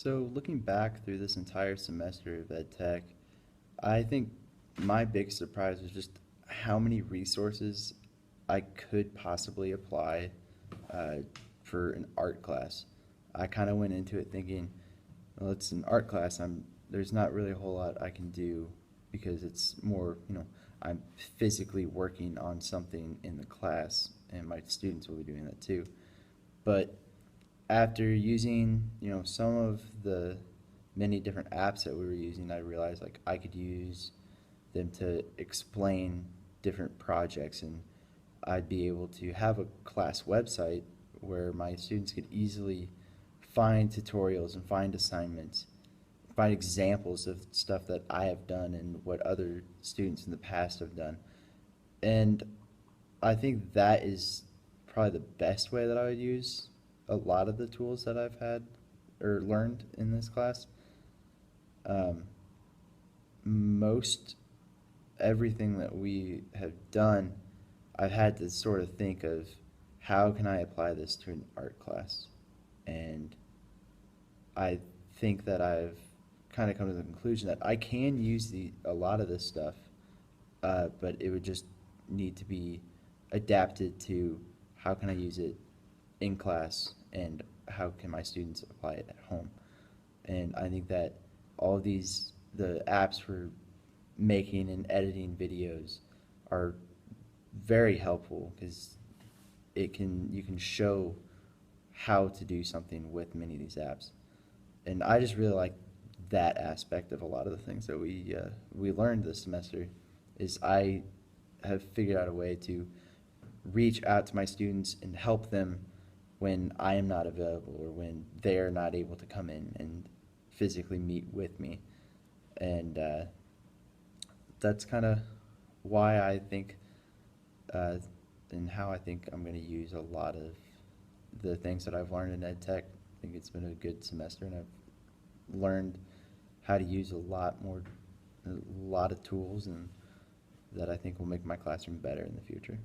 So looking back through this entire semester of ed tech, I think my big surprise was just how many resources I could possibly apply uh, for an art class. I kind of went into it thinking, well, it's an art class. There's not really a whole lot I can do because it's more, I'm physically working on something in the class, and my students will be doing that too. But after using, some of the many different apps that we were using, I realized like I could use them to explain different projects, and I'd be able to have a class website where my students could easily find tutorials and find assignments, find examples of stuff that I have done and what other students in the past have done. And I think that is probably the best way that I would use a lot of the tools that I've had or learned in this class. Um, Most everything that we have done, I've had to sort of think of how can I apply this to an art class? And I think that I've kind of come to the conclusion that I can use a lot of this stuff, but it would just need to be adapted to how can I use it in class and how can my students apply it at home. And I think that all of the apps for making and editing videos are very helpful because you can show how to do something with many of these apps. And I just really like that aspect of a lot of the things that we learned this semester is I have figured out a way to reach out to my students and help them when I am not available or when they're not able to come in and physically meet with me. And that's kind of why I think uh, and how I think I'm going to use a lot of the things that I've learned in ed tech. I think it's been a good semester, and I've learned how to use a lot of tools, and that I think will make my classroom better in the future.